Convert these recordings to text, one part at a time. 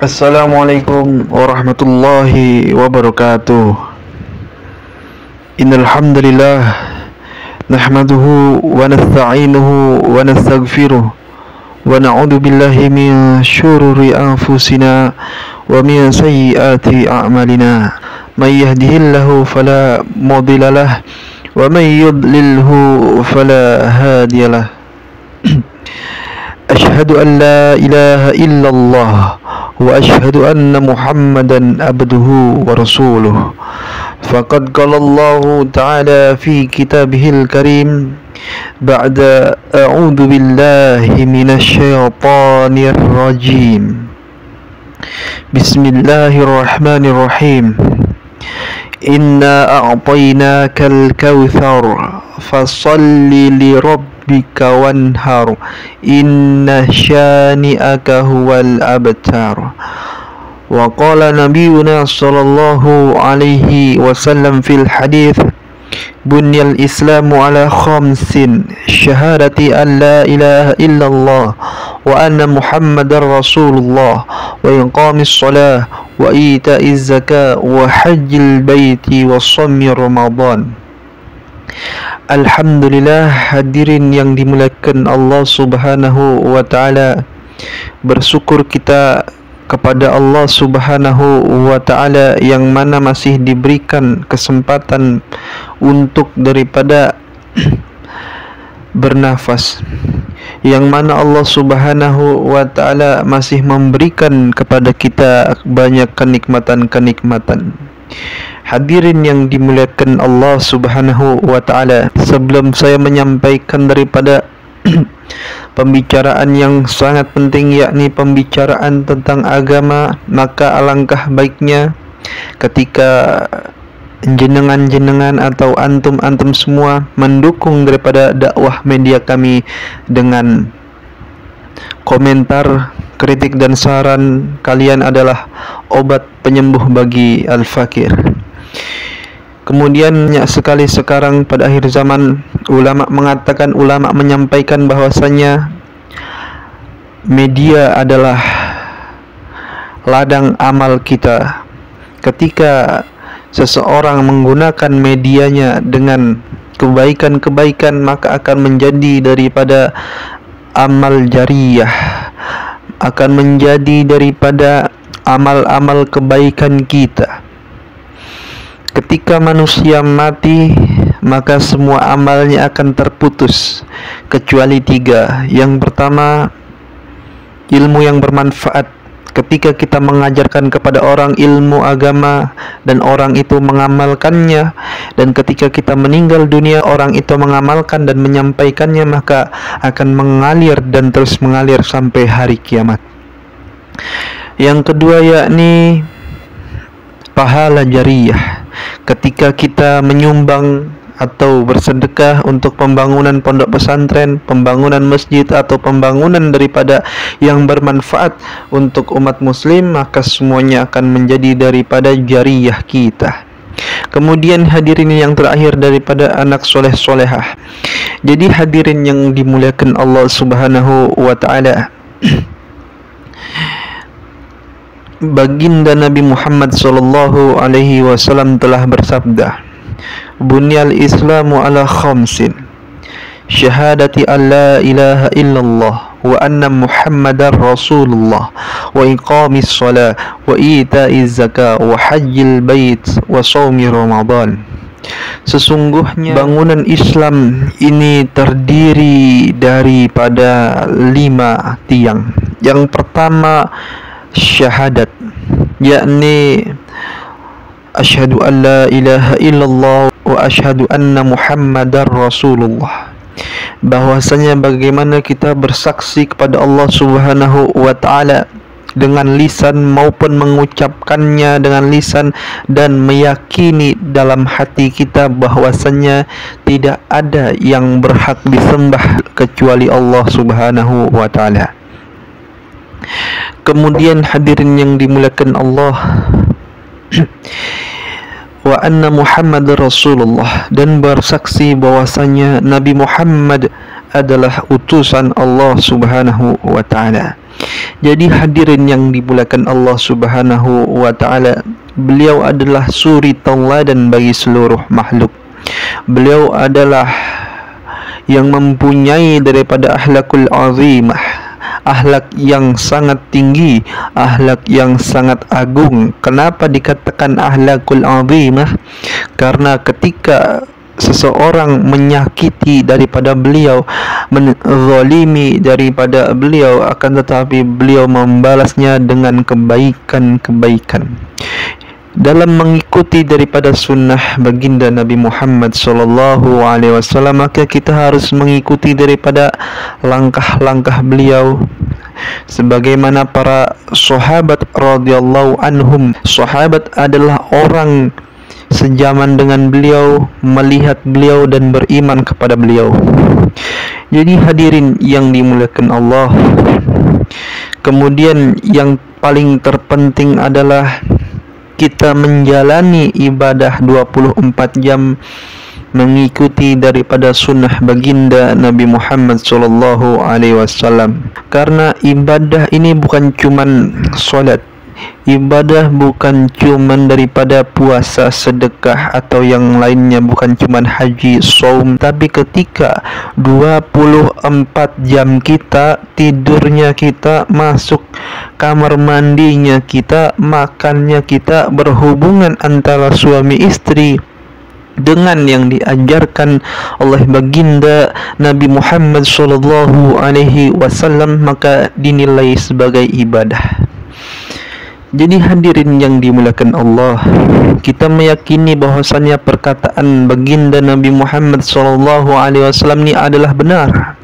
Assalamualaikum warahmatullahi wabarakatuh. Innal hamdalillah nahmaduhu wa nasta'inuhu wa nastaghfiruh wa na'udzu billahi min syururi anfusina wa min sayyiati a'malina. May yahdihillahu fala mudilla lahu wa may yudlilhu fala hadiyalah. Asyhadu an la ilaha illallah wa asyhadu anna Muhammadan abduhu wa rasuluh. Faqad qala Allah ta'ala fi kitabihil karim ba'da a'udzu billahi minasy syaithanir rajim. Bismillahirrahmanirrahim. Inna a'tainakal kautsar fashalli li rabbika wanhar inna syani'aka huwal abtar. Wa qala nabiyuna sallallahu alaihi wasallam fil hadits bunyal islamu ala khamsin syahadati an la ilaha illallah wa anna muhammadar rasulullah wa iqamis shalah wa ita'iz zakah wa hajjil baiti wa shaumi ramadan. Alhamdulillah, hadirin yang dimuliakan Allah Subhanahu wa ta'ala, bersyukur kita kepada Allah Subhanahu wa ta'ala yang mana masih diberikan kesempatan untuk daripada bernafas, yang mana Allah Subhanahu wa ta'ala masih memberikan kepada kita banyak kenikmatan-kenikmatan. Hadirin yang dimuliakan Allah Subhanahu wa ta'ala, sebelum saya menyampaikan daripada pembicaraan yang sangat penting, yakni pembicaraan tentang agama, maka alangkah baiknya ketika jenengan-jenengan atau antum-antum semua mendukung daripada dakwah media kami dengan komentar, kritik dan saran. Kalian adalah obat penyembuh bagi al-fakir. Kemudian banyak sekali sekarang pada akhir zaman ulama menyampaikan bahwasanya media adalah ladang amal kita. Ketika seseorang menggunakan medianya dengan kebaikan-kebaikan, maka akan menjadi daripada amal jariyah, akan menjadi daripada amal-amal kebaikan kita. Ketika manusia mati, maka semua amalnya akan terputus kecuali 3. Yang pertama, ilmu yang bermanfaat. Ketika kita mengajarkan kepada orang ilmu agama dan orang itu mengamalkannya, dan ketika kita meninggal dunia orang itu mengamalkan dan menyampaikannya, maka akan mengalir dan terus mengalir sampai hari kiamat. Yang kedua yakni pahala jariyah. Ketika kita menyumbang atau bersedekah untuk pembangunan pondok pesantren, pembangunan masjid atau pembangunan daripada yang bermanfaat untuk umat muslim, maka semuanya akan menjadi daripada jariyah kita. Kemudian hadirin yang terakhir daripada anak soleh-solehah. Jadi hadirin yang dimuliakan Allah Subhanahu wa ta'ala, Baginda Nabi Muhammad sallallahu alaihi wasallam telah bersabda, bunyal islamu ala khamsin syahadati an la ilaha illallah wa anna muhammadar rasulullah wa iqamis shalah wa ita'iz zakah wa hajjil bait wa shaumi ramadan. Sesungguhnya bangunan Islam ini terdiri daripada 5 tiang. Yang pertama syahadat, yakni asyhadu an la ilaha illallah wa asyhadu anna muhammadar rasulullah, bahwasanya bagaimana kita bersaksi kepada Allah Subhanahu wa ta'ala dengan lisan maupun mengucapkannya dengan lisan, dan meyakini dalam hati kita bahwasanya tidak ada yang berhak disembah kecuali Allah Subhanahu wa ta'ala. Kemudian hadirin yang dimuliakan Allah, wa anna Muhammad Rasulullah, dan bersaksi bahwasanya Nabi Muhammad adalah utusan Allah Subhanahu wa ta'ala. Jadi hadirin yang dimuliakan Allah Subhanahu wa taala, beliau adalah suri tauladan bagi seluruh makhluk. Beliau adalah yang mempunyai daripada akhlakul azimah, akhlak yang sangat tinggi, akhlak yang sangat agung. Kenapa dikatakan akhlakul azimah? Karena ketika seseorang menyakiti daripada beliau, menzalimi daripada beliau, akan tetapi beliau membalasnya dengan kebaikan-kebaikan. Dalam mengikuti daripada sunnah baginda Nabi Muhammad sallallahu alaihi wasallam, maka kita harus mengikuti daripada langkah-langkah beliau sebagaimana para sahabat radhiyallahu anhum. Sahabat adalah orang sejaman dengan beliau, melihat beliau dan beriman kepada beliau. Jadi hadirin yang dimuliakan Allah, kemudian yang paling terpenting adalah kita menjalani ibadah 24 jam mengikuti daripada sunnah baginda Nabi Muhammad sallallahu alaihi wasallam. Karena ibadah ini bukan cuman salat, ibadah bukan cuman daripada puasa, sedekah atau yang lainnya, bukan cuman haji, saum, tapi ketika 24 jam kita, tidurnya kita, masuk kamar mandinya kita, makannya kita, berhubungan antara suami istri dengan yang diajarkan oleh baginda Nabi Muhammad sallallahu alaihi wasallam, maka dinilai sebagai ibadah. Jadi hadirin yang dimuliakan Allah, kita meyakini bahwasannya perkataan baginda Nabi Muhammad sallallahu alaihi wasallam ini adalah benar.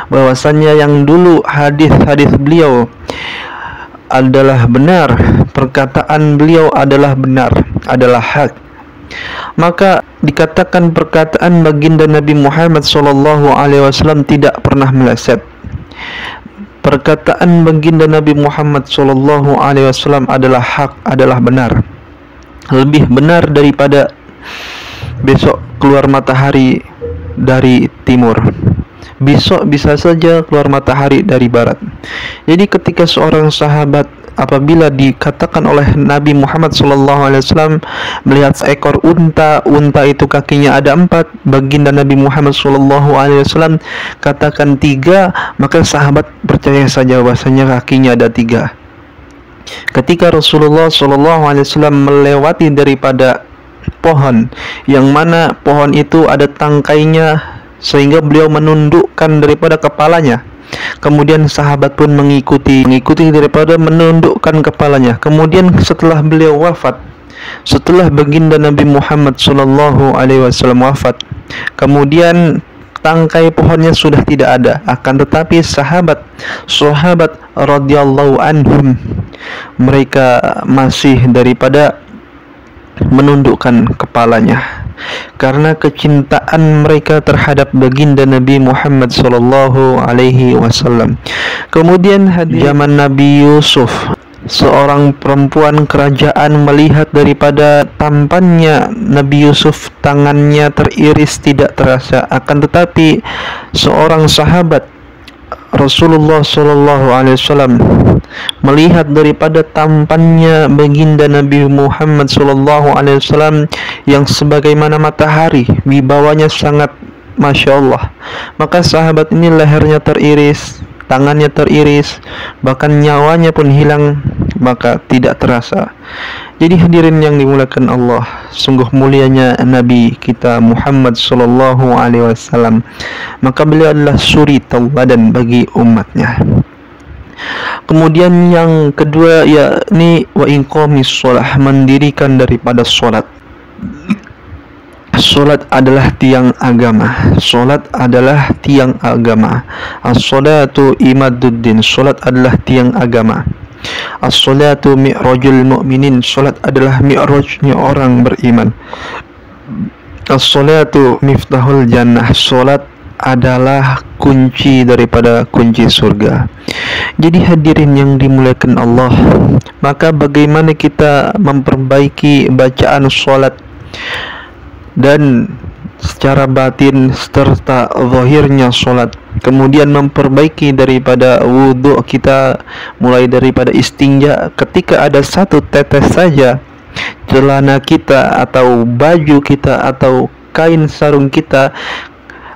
Bahwasannya yang dulu hadis-hadis beliau adalah benar, perkataan beliau adalah benar, adalah hak. Maka dikatakan perkataan baginda Nabi Muhammad sallallahu alaihi wasallam tidak pernah meleset. Perkataan baginda Nabi Muhammad sallallahu alaihi wasallam adalah hak, adalah benar. Lebih benar daripada besok keluar matahari dari timur, besok bisa saja keluar matahari dari barat. Jadi ketika seorang sahabat apabila dikatakan oleh Nabi Muhammad SAW melihat seekor unta itu kakinya ada 4, baginda Nabi Muhammad SAW katakan 3, maka sahabat percaya saja bahasanya kakinya ada 3. Ketika Rasulullah SAW melewati daripada pohon, yang mana pohon itu ada tangkainya sehingga beliau menundukkan daripada kepalanya. Kemudian sahabat pun mengikuti daripada menundukkan kepalanya. Kemudian setelah beliau wafat, setelah baginda Nabi Muhammad SAW wafat, kemudian tangkai pohonnya sudah tidak ada. Akan tetapi sahabat radhiyallahu anhum, mereka masih daripada menundukkan kepalanya karena kecintaan mereka terhadap baginda Nabi Muhammad sallallahu alaihi wasallam. Kemudian zaman Nabi Yusuf, seorang perempuan kerajaan melihat daripada tampannya Nabi Yusuf, tangannya teriris tidak terasa. Akan tetapi seorang sahabat Rasulullah sallallahu alaihi wasallam melihat daripada tampannya baginda Nabi Muhammad sallallahu alaihi wasallam yang sebagaimana matahari, wibawanya sangat masya Allah. Maka sahabat ini lehernya teriris, tangannya teriris, bahkan nyawanya pun hilang, maka tidak terasa. Jadi hadirin yang dimuliakan Allah, sungguh mulianya Nabi kita Muhammad sallallahu alaihi wasallam. Maka beliau adalah suri tauladan bagi umatnya. Kemudian yang kedua yakni wa iqamis shalah, mendirikan daripada salat. Salat adalah tiang agama. Salat adalah tiang agama. As-salatu imaduddin. Salat adalah tiang agama. As-salatu mi'rajul mu'minin. Salat adalah mi'rajnya orang beriman. As-salatu miftahul jannah. Salat adalah kunci daripada kunci surga. Jadi hadirin yang dimuliakan Allah, maka bagaimana kita memperbaiki bacaan salat dan secara batin serta zahirnya solat, kemudian memperbaiki daripada wudhu kita, mulai daripada istinja. Ketika ada satu tetes saja celana kita atau baju kita atau kain sarung kita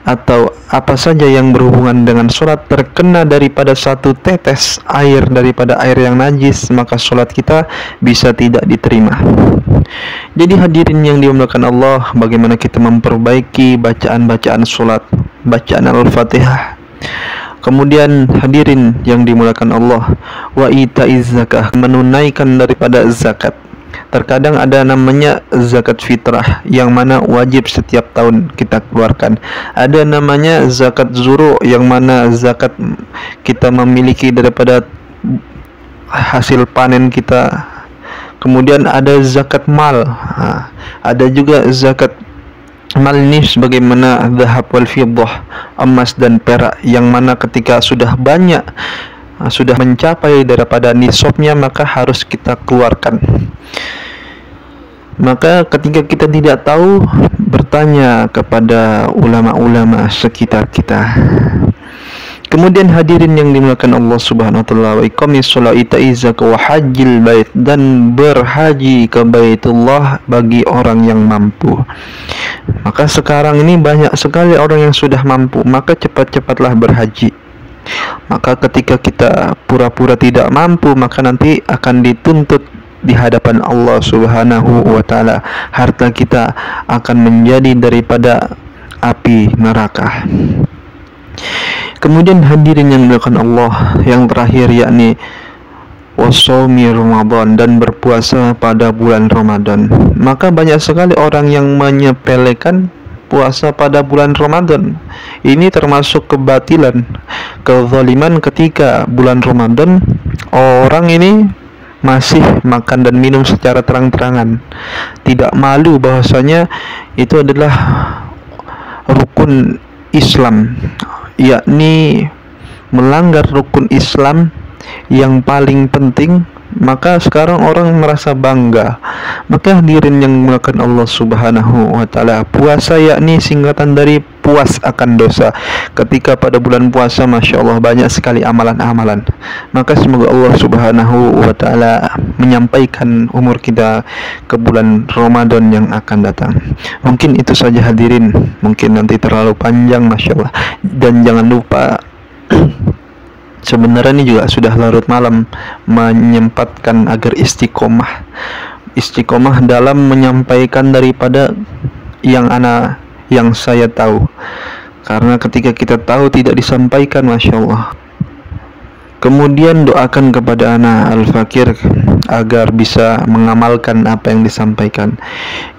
atau apa saja yang berhubungan dengan sholat terkena daripada satu tetes air daripada air yang najis, maka sholat kita bisa tidak diterima. Jadi hadirin yang dimuliakan Allah, bagaimana kita memperbaiki bacaan-bacaan sholat, bacaan Al-Fatihah. Kemudian hadirin yang dimuliakan Allah, wa itaiz zakah, menunaikan daripada zakat. Terkadang ada namanya zakat fitrah yang mana wajib setiap tahun kita keluarkan. Ada namanya zakat zuru yang mana zakat kita memiliki daripada hasil panen kita. Kemudian ada zakat mal. Ada juga zakat malnis, bagaimana dhahab wal fiddah, emas dan perak, yang mana ketika sudah banyak, sudah mencapai daripada nisabnya, maka harus kita keluarkan. Maka ketika kita tidak tahu, bertanya kepada ulama-ulama sekitar kita. Kemudian hadirin yang dimuliakan Allah Subhanahu wa taala, wa iqamis sholati izaka wa hajjil bait, dan berhaji ke Baitullah bagi orang yang mampu. Maka sekarang ini banyak sekali orang yang sudah mampu, maka cepat-cepatlah berhaji. Maka ketika kita pura-pura tidak mampu, maka nanti akan dituntut di hadapan Allah Subhanahu wa taala. Harta kita akan menjadi daripada api neraka. Kemudian hadirin yang dimuliakan Allah, yang terakhir yakni wasaumi Ramadan, dan berpuasa pada bulan Ramadan. Maka banyak sekali orang yang menyepelekan puasa pada bulan Ramadan. Ini termasuk kebatilan, kezaliman ketika bulan Ramadan orang ini masih makan dan minum secara terang-terangan, tidak malu bahwasanya itu adalah rukun Islam, yakni melanggar rukun Islam yang paling penting. Maka sekarang orang merasa bangga. Maka hadirin yang dimuliakan Allah Subhanahu wa taala, puasa yakni singkatan dari puas akan dosa. Ketika pada bulan puasa, Masya Allah, banyak sekali amalan-amalan. Maka semoga Allah Subhanahu wa taala menyampaikan umur kita ke bulan Ramadan yang akan datang. Mungkin itu saja hadirin, mungkin nanti terlalu panjang, Masya Allah. Dan jangan lupa sebenarnya ini juga sudah larut malam, menyempatkan agar istiqomah dalam menyampaikan daripada yang saya tahu. Karena ketika kita tahu tidak disampaikan, Masya Allah. Kemudian doakan kepada anak Al-Fakir agar bisa mengamalkan apa yang disampaikan.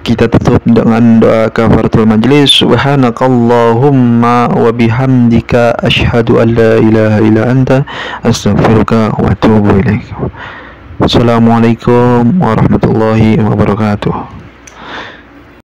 Kita tutup dengan doa kafaratul majlis. Subhanakallahumma wa bihamdika asyhadu an la ilaha illa anta astaghfiruka wa atubu ilaik. Assalamualaikum warahmatullahi wabarakatuh.